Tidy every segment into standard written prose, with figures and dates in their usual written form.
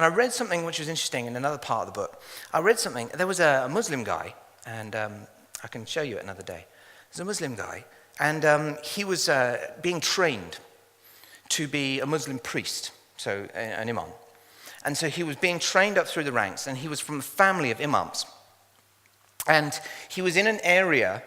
And I read something which was interesting in another part of the book. I read something, there was a Muslim guy, and I can show you it another day. There's a Muslim guy, and he was being trained to be a Muslim priest, so an imam. And so he was being trained up through the ranks, and he was from a family of imams. And he was in an area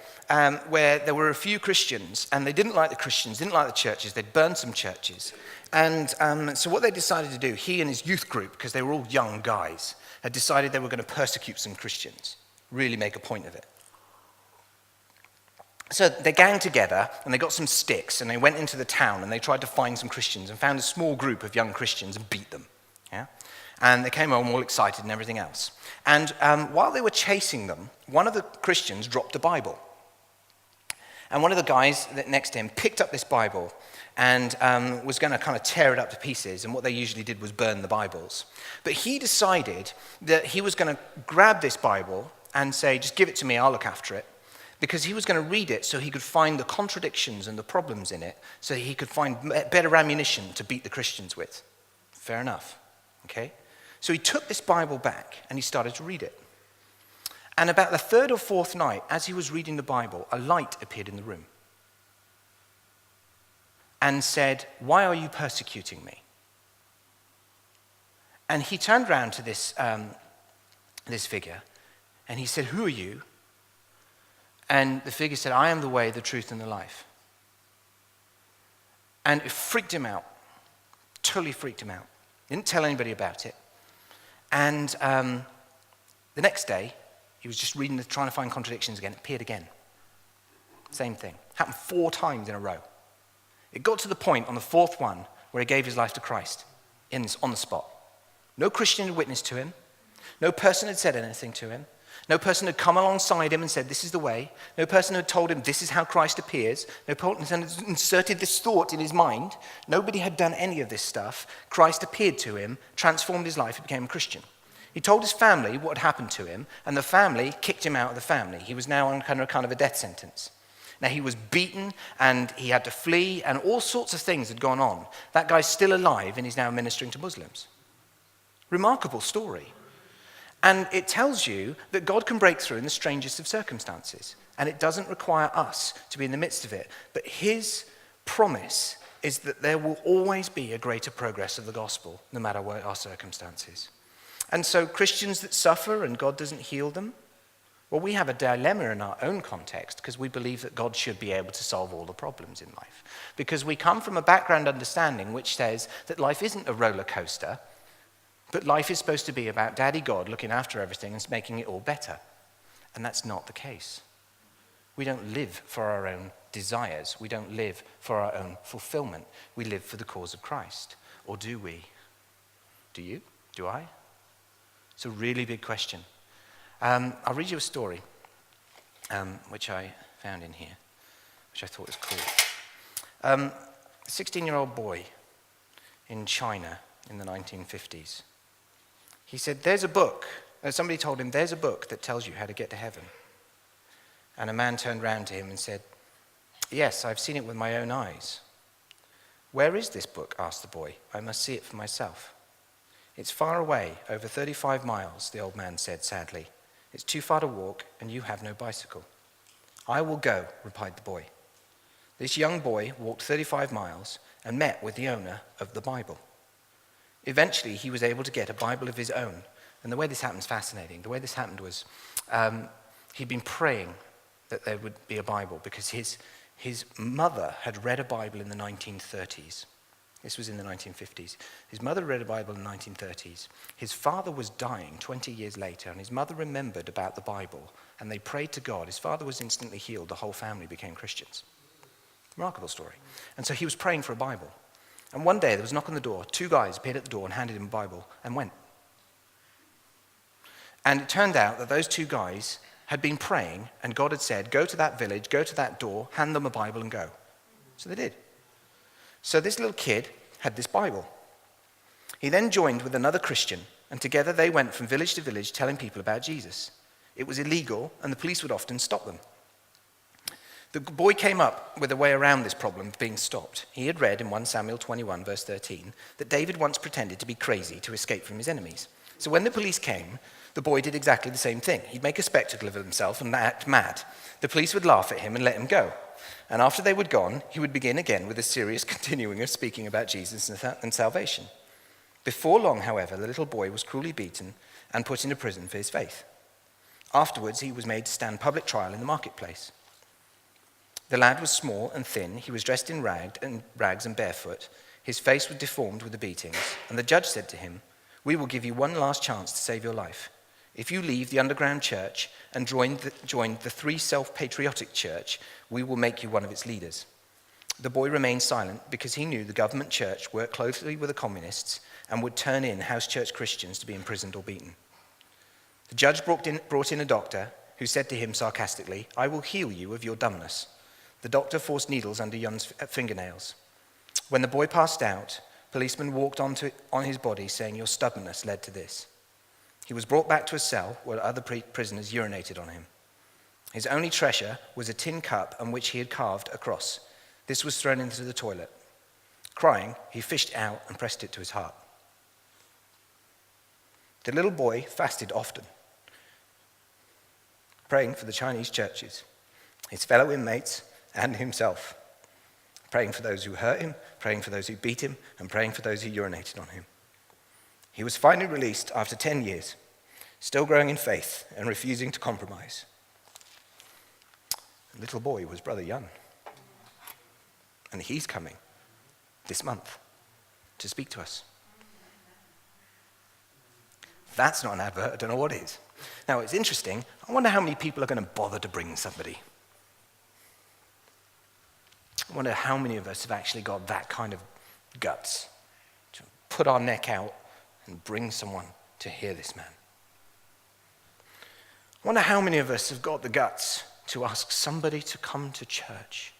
where there were a few Christians, and they didn't like the Christians, didn't like the churches. They'd burned some churches. And so what they decided to do, he and his youth group, because they were all young guys, had decided they were going to persecute some Christians, really make a point of it. So they ganged together, and they got some sticks, and they went into the town, and they tried to find some Christians, and found a small group of young Christians and beat them. Yeah? And they came home all excited and everything else. And while they were chasing them, one of the Christians dropped a Bible. And one of the guys next to him picked up this Bible and was going to kind of tear it up to pieces. And what they usually did was burn the Bibles. But he decided that he was going to grab this Bible and say, just give it to me, I'll look after it. Because he was going to read it so he could find the contradictions and the problems in it, so he could find better ammunition to beat the Christians with. Fair enough. Okay? So he took this Bible back and he started to read it. And about the third or fourth night, as he was reading the Bible, a light appeared in the room and said, "Why are you persecuting me?" And he turned around to this figure and he said, "Who are you?" And the figure said, "I am the way, the truth, and the life." And it freaked him out, totally freaked him out. Didn't tell anybody about it. And the next day, he was just reading, trying to find contradictions again. It appeared again. Same thing. Happened 4 times in a row. It got to the point on the 4th one where he gave his life to Christ on the spot. No Christian had witnessed to him. No person had said anything to him. No person had come alongside him and said, "This is the way." No person had told him, "This is how Christ appears." No person had inserted this thought in his mind. Nobody had done any of this stuff. Christ appeared to him, transformed his life, he became a Christian. He told his family what had happened to him, and the family kicked him out of the family. He was now on kind of a death sentence. Now, he was beaten, and he had to flee, and all sorts of things had gone on. That guy's still alive, and he's now ministering to Muslims. Remarkable story. And it tells you that God can break through in the strangest of circumstances. And it doesn't require us to be in the midst of it. But his promise is that there will always be a greater progress of the gospel, no matter what our circumstances. And so Christians that suffer and God doesn't heal them, well, we have a dilemma in our own context because we believe that God should be able to solve all the problems in life. Because we come from a background understanding which says that life isn't a roller coaster, but life is supposed to be about Daddy God looking after everything and making it all better. And that's not the case. We don't live for our own desires. We don't live for our own fulfillment. We live for the cause of Christ. Or do we? Do you? Do I? It's a really big question. I'll read you a story, which I found in here, which I thought was cool. A 16-year-old boy in China in the 1950s. He said, "There's a book." Somebody told him, "There's a book that tells you how to get to heaven." And a man turned round to him and said, "Yes, I've seen it with my own eyes." "Where is this book?" asked the boy. "I must see it for myself." "It's far away, over 35 miles, the old man said sadly. "It's too far to walk, and you have no bicycle." "I will go," replied the boy. This young boy walked 35 miles and met with the owner of the Bible. Eventually, he was able to get a Bible of his own. And the way this happened is fascinating. The way this happened was he'd been praying that there would be a Bible because his mother had read a Bible in the 1930s. This was in the 1950s. His mother read a Bible in the 1930s. His father was dying 20 years later, and his mother remembered about the Bible, and they prayed to God. His father was instantly healed. The whole family became Christians. Remarkable story. And so he was praying for a Bible. And one day there was a knock on the door. 2 guys appeared at the door and handed him a Bible and went. And it turned out that those 2 guys had been praying, and God had said, "Go to that village, go to that door, hand them a Bible and go." So they did. So this little kid had this Bible. He then joined with another Christian, and together they went from village to village telling people about Jesus. It was illegal, and the police would often stop them. The boy came up with a way around this problem of being stopped. He had read in 1 Samuel 21, verse 13, that David once pretended to be crazy to escape from his enemies. So when the police came, the boy did exactly the same thing. He'd make a spectacle of himself and act mad. The police would laugh at him and let him go. And after they were gone, he would begin again with a serious continuing of speaking about Jesus and salvation. Before long, however, the little boy was cruelly beaten and put into prison for his faith. Afterwards, he was made to stand public trial in the marketplace. The lad was small and thin. He was dressed in rags and barefoot. His face was deformed with the beatings. And the judge said to him, "We will give you one last chance to save your life. If you leave the underground church and join the Three Self-Patriotic Church, we will make you one of its leaders." The boy remained silent because he knew the government church worked closely with the communists and would turn in house church Christians to be imprisoned or beaten. The judge brought in a doctor who said to him sarcastically, "I will heal you of your dumbness." The doctor forced needles under Yun's fingernails. When the boy passed out, policemen walked on his body saying, "Your stubbornness led to this." He was brought back to a cell where other prisoners urinated on him. His only treasure was a tin cup on which he had carved a cross. This was thrown into the toilet. Crying, he fished it out and pressed it to his heart. The little boy fasted often, praying for the Chinese churches, his fellow inmates, and himself, praying for those who hurt him, praying for those who beat him, and praying for those who urinated on him. He was finally released after 10 years, still growing in faith and refusing to compromise. The little boy was Brother Yun, and he's coming this month to speak to us. If that's not an advert, I don't know what is. Now, it's interesting. I wonder how many people are going to bother to bring somebody. I wonder how many of us have actually got that kind of guts to put our neck out and bring someone to hear this man. I wonder how many of us have got the guts to ask somebody to come to church.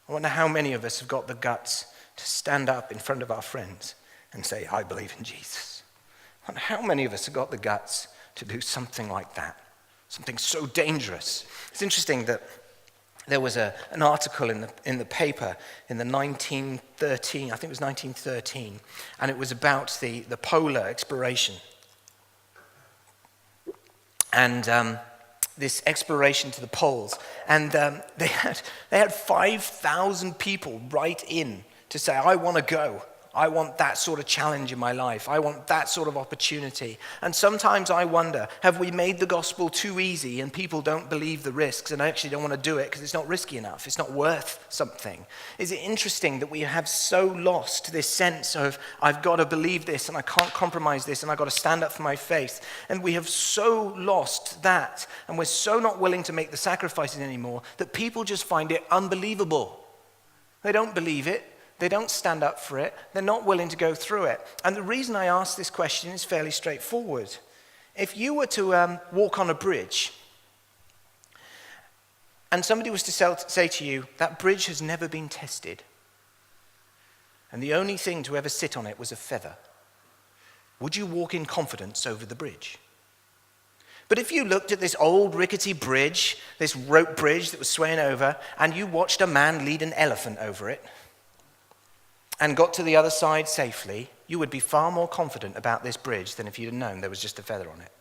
I wonder how many of us have got the guts to stand up in front of our friends and say, "I believe in Jesus." I wonder how many of us have got the guts to do something like that, something so dangerous. It's interesting that there was an article in the paper in the 1913, I think it was 1913, and it was about the polar exploration. And this exploration to the poles. And they had 5,000 people write in to say, "I want to go. I want that sort of challenge in my life. I want that sort of opportunity." And sometimes I wonder, have we made the gospel too easy and people don't believe the risks and actually don't want to do it because it's not risky enough, it's not worth something? Is it interesting that we have so lost this sense of, I've got to believe this and I can't compromise this and I've got to stand up for my faith? And we have so lost that, and we're so not willing to make the sacrifices anymore that people just find it unbelievable. They don't believe it. They don't stand up for it. They're not willing to go through it. And the reason I ask this question is fairly straightforward. If you were to walk on a bridge and somebody was to say to you, "That bridge has never been tested, and the only thing to ever sit on it was a feather," would you walk in confidence over the bridge? But if you looked at this old rickety bridge, this rope bridge that was swaying over, and you watched a man lead an elephant over it, and got to the other side safely, you would be far more confident about this bridge than if you'd have known there was just a feather on it.